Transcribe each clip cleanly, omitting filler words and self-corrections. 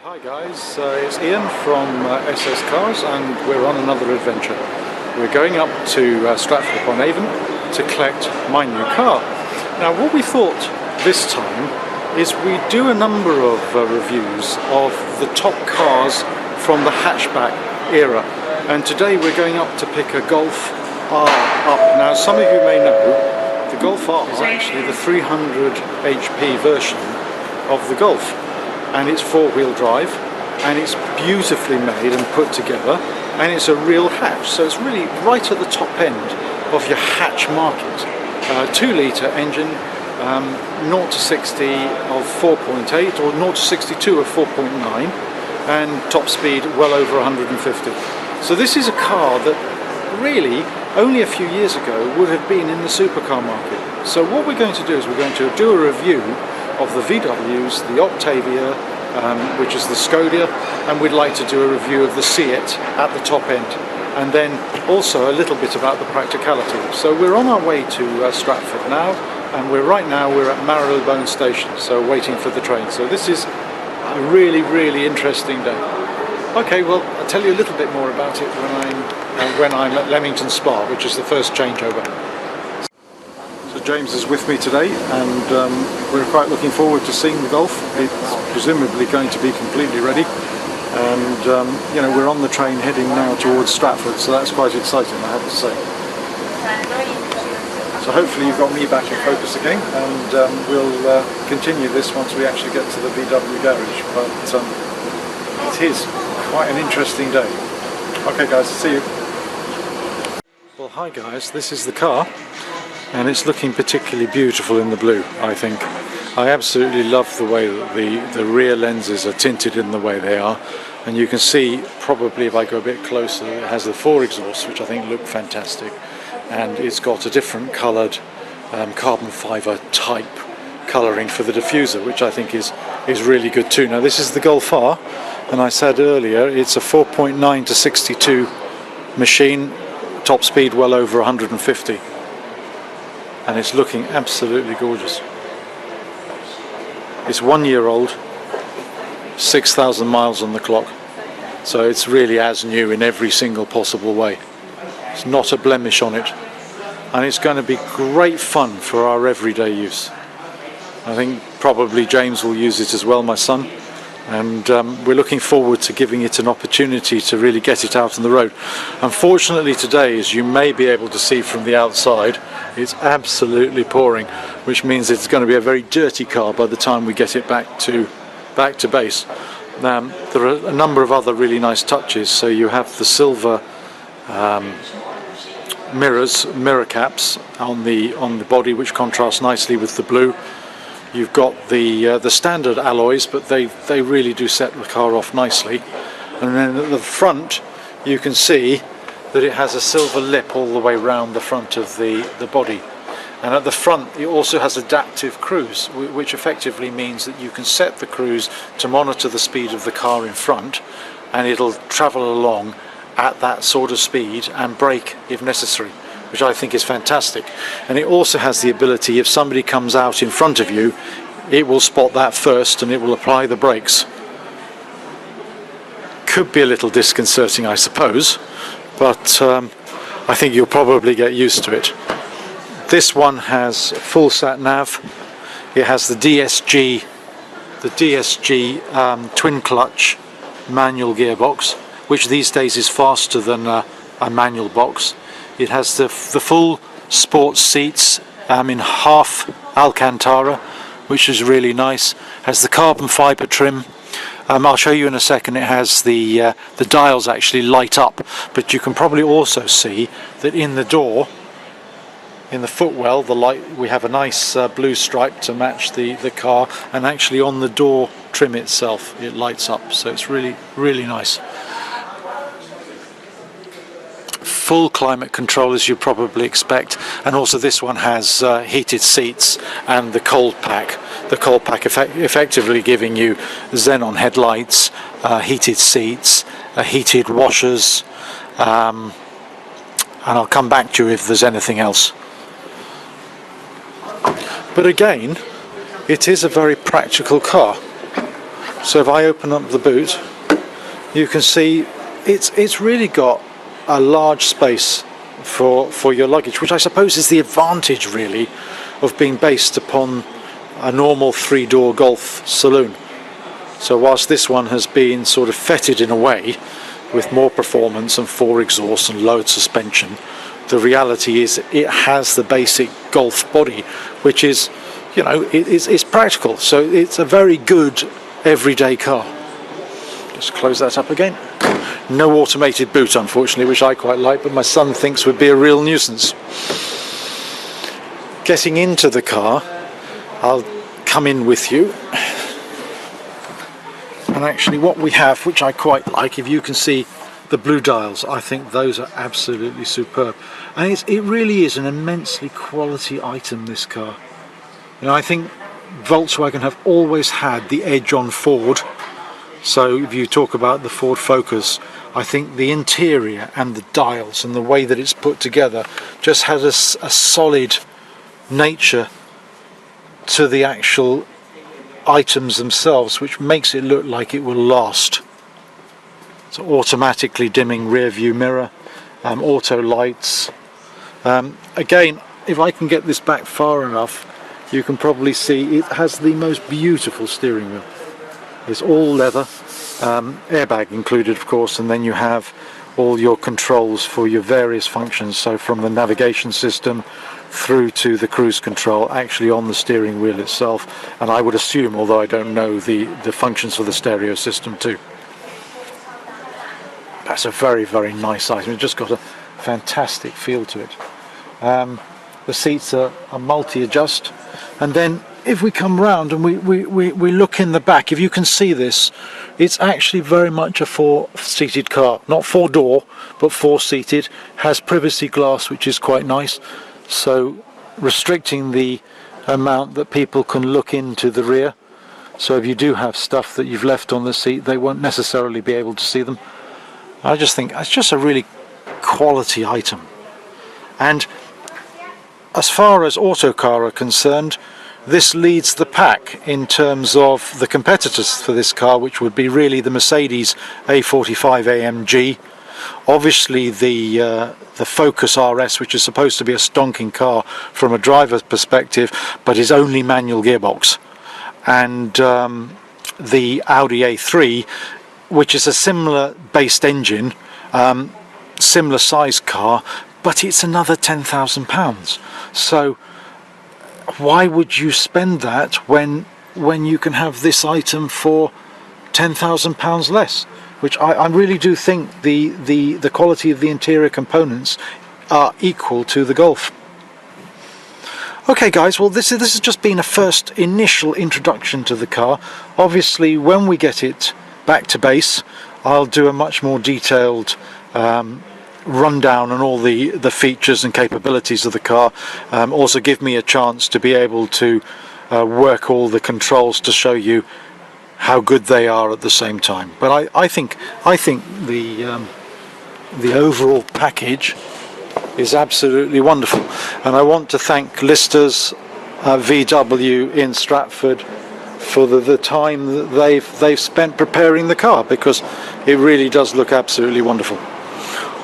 Hi guys, it's Ian from SS Cars and we're on another adventure. We're going up to Stratford-upon-Avon to collect my new car. Now what we thought this time is we do a number of reviews of the top cars from the hatchback era, and today we're going up to pick a Golf R up. Now some of you may know the Golf R is actually the 300 HP version of the Golf. And it's four-wheel drive, and it's beautifully made and put together, and it's a real hatch, so it's really right at the top end of your hatch market. 2-litre engine, 0 to 60 of 4.8 or 0 to 62 of 4.9, and top speed well over 150. So this is a car that really only a few years ago would have been in the supercar market. So what we're going to do is we're going to do a review of the VWs, the Octavia, which is the Skoda, and we'd like to do a review of the Seat at the top end, and then also a little bit about the practicality. So we're on our way to Stratford now, and we're at Marylebone Station, so waiting for the train. So this is a really interesting day. Okay, well I'll tell you a little bit more about it when I'm at Leamington Spa, which is the first changeover. James is with me today, and we're quite looking forward to seeing the Golf. It's presumably going to be completely ready, and you know, we're on the train heading now towards Stratford, so that's quite exciting, I have to say. So hopefully you've got me back in focus again, and we'll continue this once we actually get to the VW garage, but it is quite an interesting day. Okay guys, see you. Well, hi guys, this is the car. And it's looking particularly beautiful in the blue, I think. I absolutely love the way that the rear lenses are tinted in the way they are. And you can see, probably if I go a bit closer, it has the 4 exhausts, which I think look fantastic. And it's got a different coloured carbon fibre type colouring for the diffuser, which I think is really good too. Now this is the Golf R, and I said earlier, it's a 4.9 to 62 machine, top speed well over 150. And it's looking absolutely gorgeous. It's 1 year old, 6,000 miles on the clock, so it's really as new in every single possible way. It's not a blemish on it, and it's going to be great fun for our everyday use. I think probably James will use it as well, my son, and we're looking forward to giving it an opportunity to really get it out on the road. Unfortunately today, as you may be able to see from the outside, it's absolutely pouring, which means it's going to be a very dirty car by the time we get it back to base. There are a number of other really nice touches. So you have the silver mirror caps on the body, which contrast nicely with the blue. You've got the standard alloys, but they really do set the car off nicely. And then at the front, you can see that it has a silver lip all the way round the front of the body. And at the front it also has adaptive cruise, which effectively means that you can set the cruise to monitor the speed of the car in front, and it'll travel along at that sort of speed and brake if necessary, which I think is fantastic. And it also has the ability, if somebody comes out in front of you, it will spot that first and it will apply the brakes. Could be a little disconcerting, I suppose, but I think you'll probably get used to it. This one has full sat nav. It has the DSG twin clutch manual gearbox, which these days is faster than a manual box. It has the full sports seats in half Alcantara, which is really nice. Has the carbon fibre trim. I'll show you in a second. It has the dials actually light up, but you can probably also see that in the door, in the footwell, the light, we have a nice blue stripe to match the car, and actually on the door trim itself it lights up, so it's really nice. Full climate control, as you probably expect, and also this one has heated seats and the cold pack. The cold pack effectively giving you xenon headlights, heated seats, heated washers, and I'll come back to you if there's anything else. But again, it is a very practical car. So if I open up the boot, you can see it's really got a large space for your luggage, which I suppose is the advantage really of being based upon a normal 3-door Golf saloon. So whilst this one has been sort of fetid in a way with more performance and 4 exhausts and load suspension, the reality is it has the basic Golf body, which is, you know, it's practical. So it's a very good everyday car. Just close that up again. No automated boot, unfortunately, which I quite like, but my son thinks would be a real nuisance. Getting into the car, I'll come in with you. And actually what we have, which I quite like, if you can see the blue dials, I think those are absolutely superb. And it really is an immensely quality item, this car. You know, I think Volkswagen have always had the edge on Ford. So if you talk about the Ford Focus, I think the interior and the dials and the way that it's put together just has a solid nature to the actual items themselves, which makes it look like it will last. So automatically dimming rear view mirror, auto lights. Again, if I can get this back far enough, you can probably see it has the most beautiful steering wheel. It's all leather, airbag included of course, and then you have all your controls for your various functions, so from the navigation system through to the cruise control actually on the steering wheel itself, and I would assume, although I don't know, the functions for the stereo system too. That's a very, very nice item. It's just got a fantastic feel to it. The seats are multi-adjust, and then if we come round and we look in the back, if you can see this, it's actually very much a 4-seated car. Not 4-door, but 4-seated. Has privacy glass, which is quite nice, so restricting the amount that people can look into the rear. So if you do have stuff that you've left on the seat, they won't necessarily be able to see them. I just think it's just a really quality item. And as far as Autocar are concerned, this leads the pack in terms of the competitors for this car, which would be really the Mercedes A45 AMG, obviously the Focus RS, which is supposed to be a stonking car from a driver's perspective, but is only manual gearbox, and the Audi A3, which is a similar based engine, similar size car, but it's another £10,000. So why would you spend that when you can have this item for £10,000 less? Which I really do think the quality of the interior components are equal to the Golf. Okay guys, well this has just been a first initial introduction to the car. Obviously when we get it back to base, I'll do a much more detailed rundown on all the features and capabilities of the car. Also give me a chance to be able to work all the controls to show you how good they are at the same time. But I think the overall package is absolutely wonderful, and I want to thank Listers VW in Stratford for the time that they've spent preparing the car, because it really does look absolutely wonderful.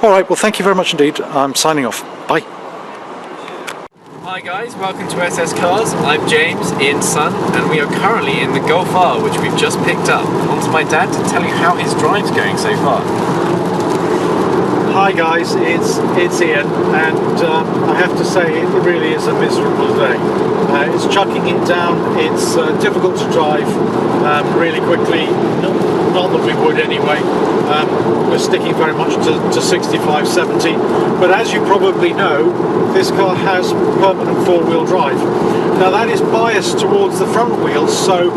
Alright, well thank you very much indeed. I'm signing off. Bye. Hi guys, welcome to SS Cars. I'm James in Sun, and we are currently in the Golf R, which we've just picked up. On to my dad to tell you how his drive's going so far. Hi guys, it's Ian, and I have to say it really is a miserable day. It's chucking it down, it's difficult to drive really quickly, not that we would anyway. We're sticking very much to 65, 70, but as you probably know, this car has permanent four-wheel drive. Now that is biased towards the front wheels, so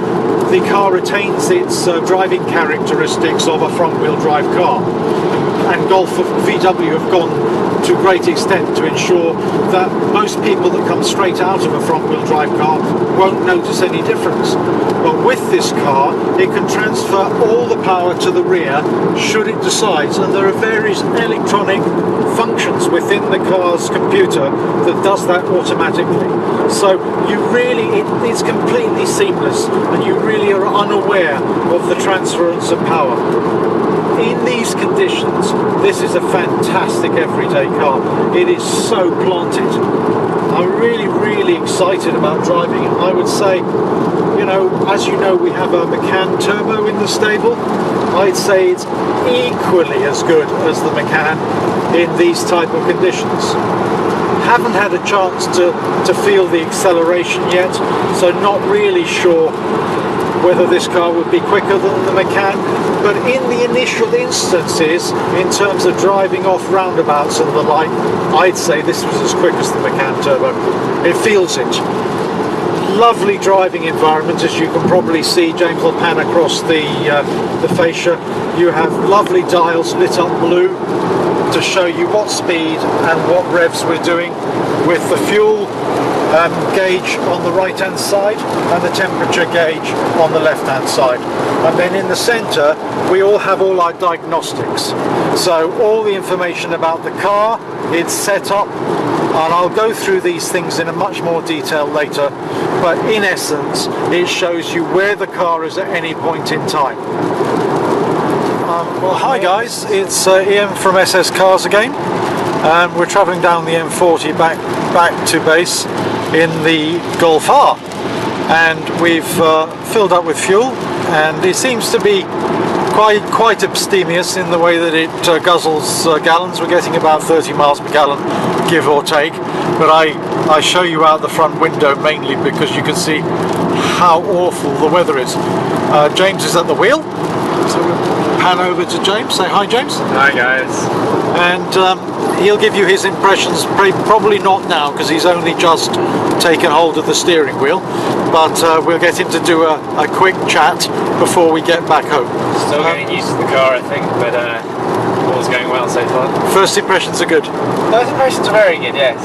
the car retains its driving characteristics of a front-wheel drive car. and Golf VW have gone to a great extent to ensure that most people that come straight out of a front-wheel drive car won't notice any difference. But with this car, it can transfer all the power to the rear should it decide, and there are various electronic functions within the car's computer that does that automatically. So you really, it's completely seamless, and you really are unaware of the transference of power. In these conditions, this is a fantastic everyday car. It is so planted. I'm really excited about driving it. I would say, you know, as you know, we have a Macan Turbo in the stable. I'd say it's equally as good as the Macan in these type of conditions. Haven't had a chance to feel the acceleration yet, so not really sure whether this car would be quicker than the Macan, but in the initial instances, in terms of driving off roundabouts and the like, I'd say this was as quick as the Macan Turbo. It feels it. Lovely driving environment, as you can probably see. James will pan across the fascia. You have lovely dials lit up blue to show you what speed and what revs we're doing, with the fuel gauge on the right hand side and the temperature gauge on the left hand side. And then in the center we all have all our diagnostics, so all the information about the car, its setup, and I'll go through these things in a much more detail later, but in essence it shows you where the car is at any point in time. Well, hi guys, it's Ian from SS Cars again, and we're travelling down the M40 back to base in the Golf R, and we've filled up with fuel, and it seems to be quite abstemious in the way that it guzzles gallons. We're getting about 30 miles per gallon, give or take, but I show you out the front window mainly because you can see how awful the weather is. James is at the wheel, so we'll pan over to James. Say hi, James. Hi guys. And he'll give you his impressions, probably not now because he's only just taken hold of the steering wheel, but we'll get him to do a quick chat before we get back home. Still getting used to the car, I think, but all's going well so far. First impressions are good. First impressions are very good, yes.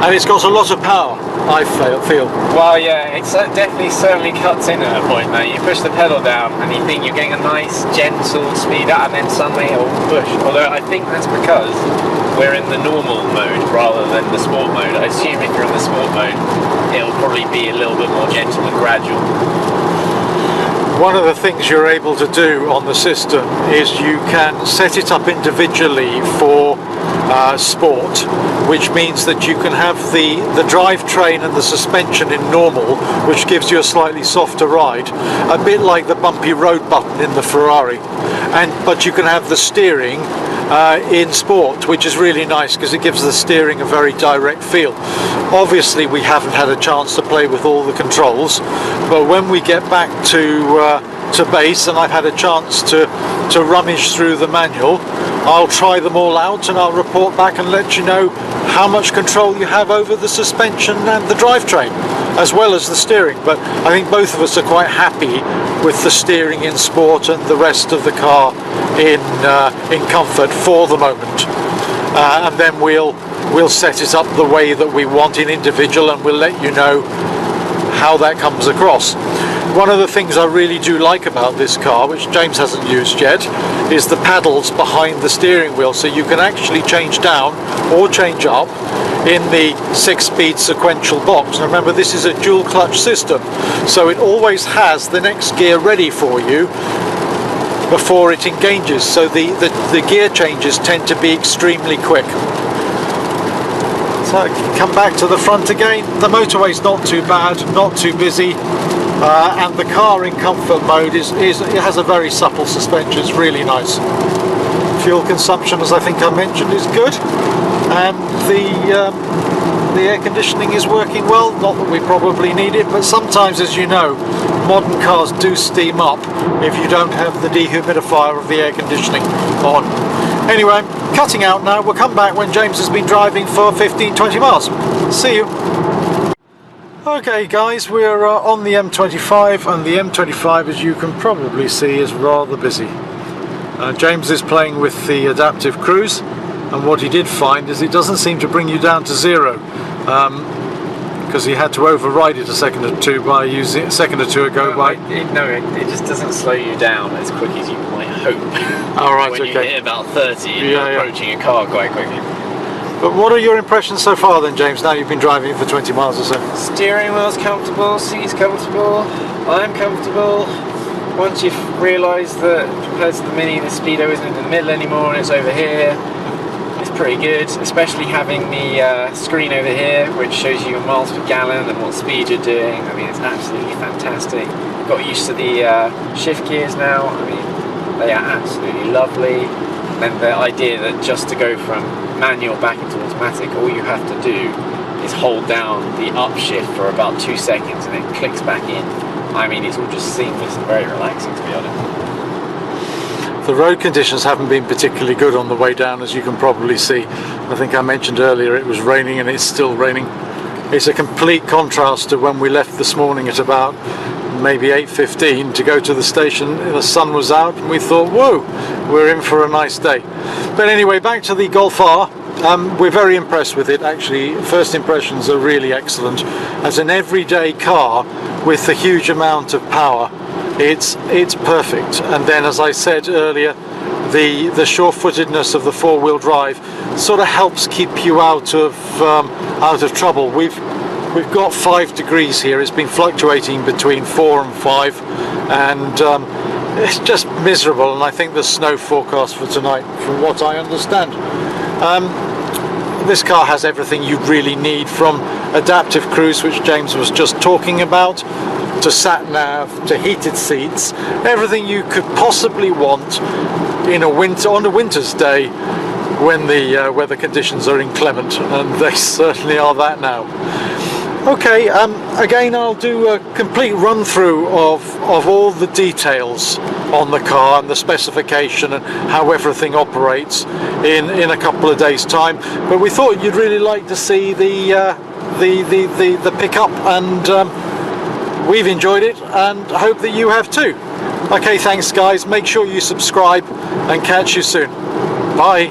And it's got a lot of power, I feel. Well, yeah, it definitely certainly cuts in at a point though. You push the pedal down and you think you're getting a nice gentle speed up, and then suddenly it'll push. Although I think that's because we're in the normal mode rather than the sport mode. I assume if you're in the sport mode, it'll probably be a little bit more gentle and gradual. One of the things you're able to do on the system is you can set it up individually for sport, which means that you can have the drivetrain and the suspension in normal, which gives you a slightly softer ride, a bit like the bumpy road button in the Ferrari, but you can have the steering in sport, which is really nice because it gives the steering a very direct feel. Obviously we haven't had a chance to play with all the controls, but when we get back to base and I've had a chance to rummage through the manual, I'll try them all out and I'll report back and let you know how much control you have over the suspension and the drivetrain, as well as the steering. But I think both of us are quite happy with the steering in sport and the rest of the car in comfort for the moment. And then we'll set it up the way that we want in individual, and we'll let you know how that comes across. One of the things I really do like about this car, which James hasn't used yet, is the paddles behind the steering wheel, so you can actually change down or change up in the 6-speed sequential box. Now remember, this is a dual clutch system, so it always has the next gear ready for you before it engages, so the gear changes tend to be extremely quick. So come back to the front again. The motorway's not too bad, not too busy, and the car in comfort mode it has a very supple suspension. It's really nice. Fuel consumption, as I think I mentioned, is good, and the air conditioning is working well. Not that we probably need it, but sometimes, as you know, modern cars do steam up if you don't have the dehumidifier of the air conditioning on. Anyway, I'm cutting out now. We'll come back when James has been driving for 15-20 miles. See you. Okay guys, we're on the M25, and the M25, as you can probably see, is rather busy. James is playing with the adaptive cruise, and what he did find is it doesn't seem to bring you down to zero, because he had to override it a second or two ago No, it just doesn't slow you down as quick as you might hope. All right, when you hit about 30, you're approaching a car quite quickly. But what are your impressions so far then, James, now you've been driving it for 20 miles or so? Steering wheel's comfortable, seat's comfortable, I'm comfortable. Once you've realised that compared to the Mini, the speedo isn't in the middle anymore and it's over here, it's pretty good, especially having the screen over here which shows you miles per gallon and what speed you're doing. I mean, it's absolutely fantastic. Got used to the shift gears now. I mean, they are absolutely lovely. And the idea that just to go from manual back into automatic, all you have to do is hold down the upshift for about 2 seconds and it clicks back in. I mean, it's all just seamless and very relaxing, to be honest. The road conditions haven't been particularly good on the way down, as you can probably see. I think I mentioned earlier it was raining and it's still raining. It's a complete contrast to when we left this morning at about maybe 8:15 to go to the station. The sun was out and we thought, whoa, we're in for a nice day. But anyway, back to the Golf R. We're very impressed with it, actually. First impressions are really excellent. As an everyday car with a huge amount of power, it's perfect. And then, as I said earlier, the sure-footedness of the four-wheel drive sort of helps keep you out of trouble. We've got 5 degrees here. It's been fluctuating between 4 and 5, and it's just miserable. And I think there's snow forecast for tonight, from what I understand. This car has everything you really need, from adaptive cruise, which James was just talking about, to sat nav, to heated seats, everything you could possibly want in on a winter's day when the weather conditions are inclement, and they certainly are that now. Okay, again, I'll do a complete run through of all the details on the car and the specification and how everything operates in a couple of days' time. But we thought you'd really like to see the pickup, and we've enjoyed it and hope that you have too. Okay, thanks guys, make sure you subscribe and catch you soon. Bye.